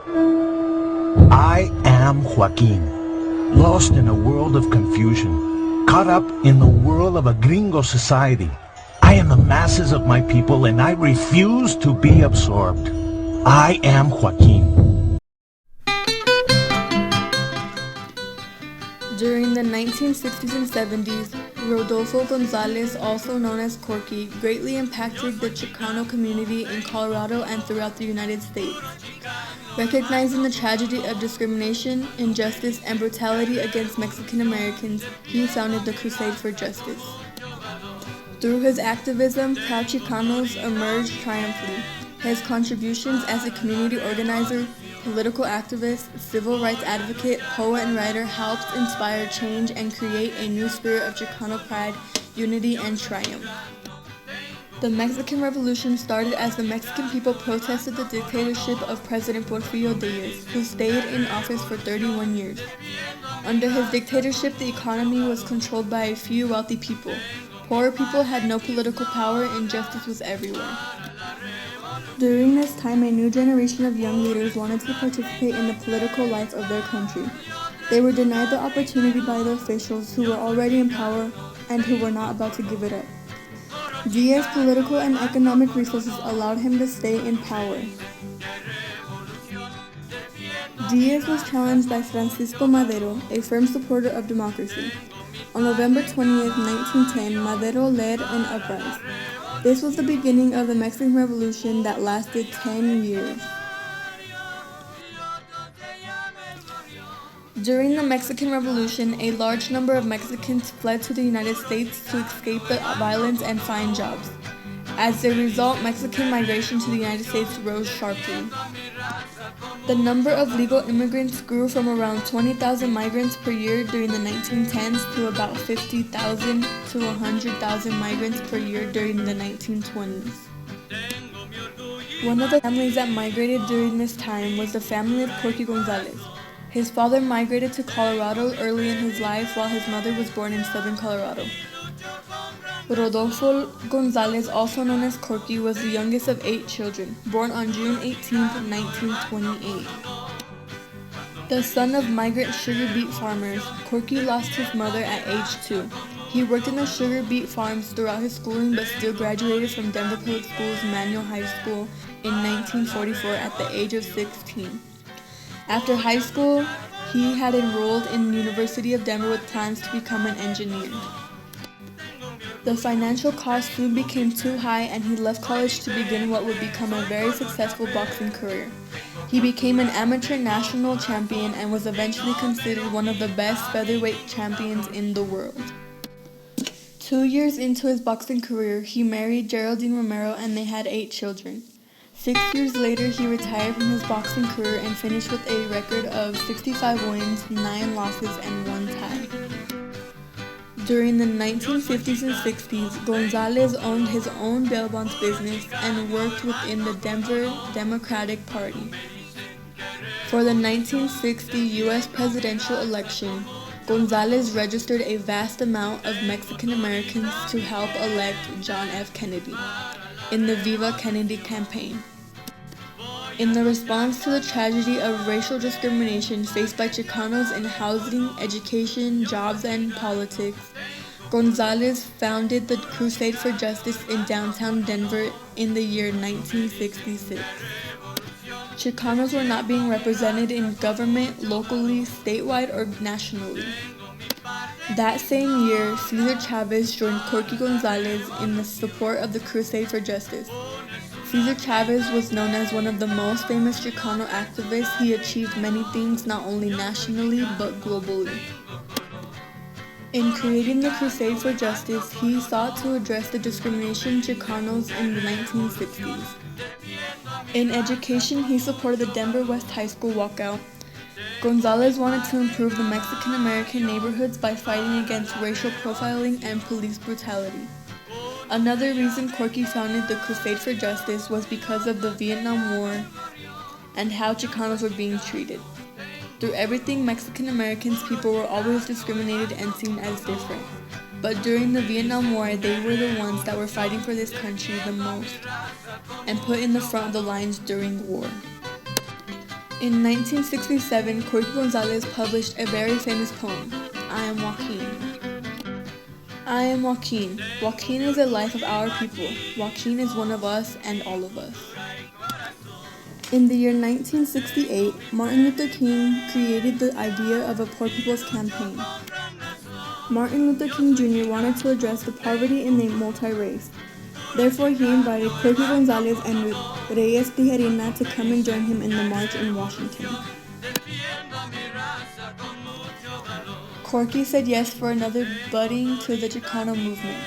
I am Joaquin, lost in a world of confusion, caught up in the whirl of a gringo society. I am the masses of my people and I refuse to be absorbed. I am Joaquin. During the 1960s and 70s, Rodolfo Gonzales, also known as Corky, greatly impacted the Chicano community in Colorado and throughout the United States. Recognizing the tragedy of discrimination, injustice, and brutality against Mexican Americans, he founded the Crusade for Justice. Through his activism, proud Chicanos emerged triumphantly. His contributions as a community organizer, political activist, civil rights advocate, poet, and writer helped inspire change and create a new spirit of Chicano pride, unity, and triumph. The Mexican Revolution started as the Mexican people protested the dictatorship of President Porfirio Diaz, who stayed in office for 31 years. Under his dictatorship, the economy was controlled by a few wealthy people. Poorer people had no political power, and injustice was everywhere. During this time, a new generation of young leaders wanted to participate in the political life of their country. They were denied the opportunity by the officials who were already in power and who were not about to give it up. Diaz's political and economic resources allowed him to stay in power. Diaz was challenged by Francisco Madero, a firm supporter of democracy. On November 20, 1910, Madero led an uprising. This was the beginning of the Mexican Revolution that lasted 10 years. During the Mexican Revolution, a large number of Mexicans fled to the United States to escape the violence and find jobs. As a result, Mexican migration to the United States rose sharply. The number of legal immigrants grew from around 20,000 migrants per year during the 1910s to about 50,000 to 100,000 migrants per year during the 1920s. One of the families that migrated during this time was the family of Corky Gonzales. His father migrated to Colorado early in his life while his mother was born in southern Colorado. Rodolfo Gonzales, also known as Corky, was the youngest of 8 children, born on June 18, 1928. The son of migrant sugar beet farmers, Corky lost his mother at age 2. He worked in the sugar beet farms throughout his schooling but still graduated from Denver Public Schools Manual High School in 1944 at the age of 16. After high school, he had enrolled in the University of Denver with plans to become an engineer. The financial cost soon became too high and he left college to begin what would become a very successful boxing career. He became an amateur national champion and was eventually considered one of the best featherweight champions in the world. 2 years into his boxing career, he married Geraldine Romero and they had 8 children. 6 years later, he retired from his boxing career and finished with a record of 65 wins, 9 losses, and 1 tie. During the 1950s and 60s, Gonzales owned his own bail bonds business and worked within the Denver Democratic Party. For the 1960 U.S. presidential election, Gonzales registered a vast amount of Mexican Americans to help elect John F. Kennedy in the Viva Kennedy campaign. In the response to the tragedy of racial discrimination faced by Chicanos in housing, education, jobs, and politics, Gonzales founded the Crusade for Justice in downtown Denver in the year 1966. Chicanos were not being represented in government locally, statewide, or nationally. That same year, Cesar Chavez joined Corky Gonzales in the support of the Crusade for Justice. Cesar Chavez was known as one of the most famous Chicano activists. He achieved many things not only nationally but globally. In creating the Crusade for Justice, he sought to address the discrimination Chicanos in the 1960s. In education, he supported the Denver West High School walkout. Gonzales wanted to improve the Mexican-American neighborhoods by fighting against racial profiling and police brutality. Another reason Corky founded the Crusade for Justice was because of the Vietnam War and how Chicanos were being treated. Through everything, Mexican Americans people were always discriminated and seen as different. But during the Vietnam War, they were the ones that were fighting for this country the most and put in the front of the lines during war. In 1967, Corky Gonzales published a very famous poem, I Am Joaquin. I am Joaquin. Joaquin is the life of our people. Joaquin is one of us and all of us. In the year 1968, Martin Luther King created the idea of a Poor People's Campaign. Martin Luther King Jr. wanted to address the poverty in the multi-race. Therefore, he invited Corky Gonzales and Reyes Tijerina to come and join him in the march in Washington. Corky said yes for another budding to the Chicano movement.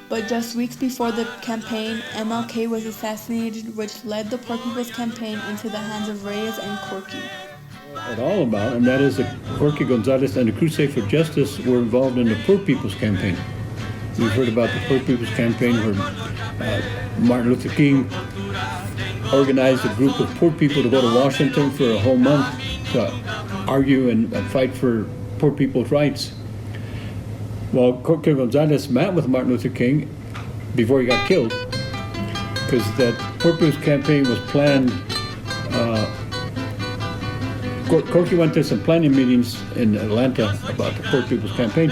But just weeks before the campaign, MLK was assassinated, which led the Poor People's Campaign into the hands of Reyes and Corky. At all about, and that is that Corky Gonzales and the Crusade for Justice were involved in the Poor People's Campaign. We've heard about the Poor People's Campaign where Martin Luther King organized a group of poor people to go to Washington for a whole month to argue and fight for poor people's rights. Well, Corky Gonzales met with Martin Luther King before he got killed, because that Poor People's Campaign was planned. Corky went to some planning meetings in Atlanta about the Poor People's Campaign.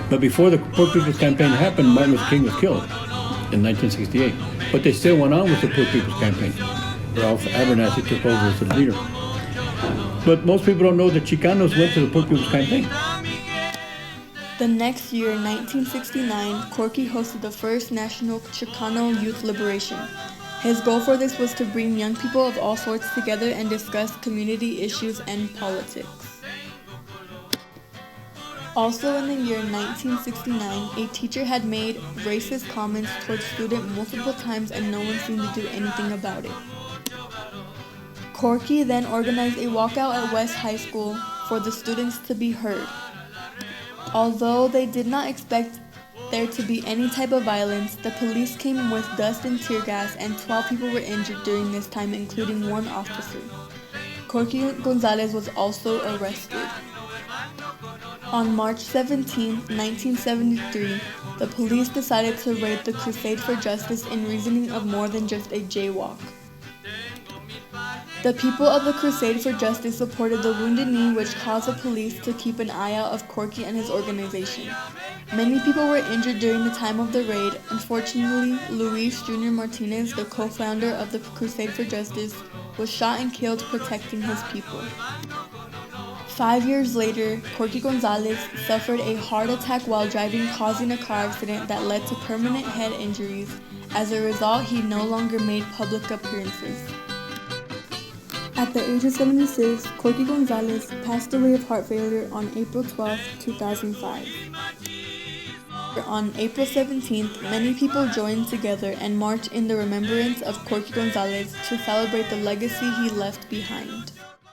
But before the Poor People's Campaign happened, Martin Luther King was killed in 1968. But they still went on with the Poor People's Campaign. Ralph Abernathy took over as the leader. But most people don't know that Chicanos went to the Poor People's Campaign. The next year, 1969, Corky hosted the first National Chicano Youth Liberation. His goal for this was to bring young people of all sorts together and discuss community issues and politics. Also in the year 1969, a teacher had made racist comments towards a student multiple times and no one seemed to do anything about it. Corky then organized a walkout at West High School for the students to be heard. Although they did not expect there to be any type of violence, the police came with dust and tear gas and 12 people were injured during this time, including one officer. Corky Gonzales was also arrested. On March 17, 1973, the police decided to raid the Crusade for Justice in reasoning of more than just a jaywalk. The people of the Crusade for Justice supported the Wounded Knee, which caused the police to keep an eye out of Corky and his organization. Many people were injured during the time of the raid. Unfortunately, Luis Jr. Martinez, the co-founder of the Crusade for Justice, was shot and killed protecting his people. 5 years later, Corky Gonzales suffered a heart attack while driving, causing a car accident that led to permanent head injuries. As a result, he no longer made public appearances. At the age of 76, Corky Gonzales passed away of heart failure on April 12, 2005. On April 17th, many people joined together and marched in the remembrance of Corky Gonzales to celebrate the legacy he left behind.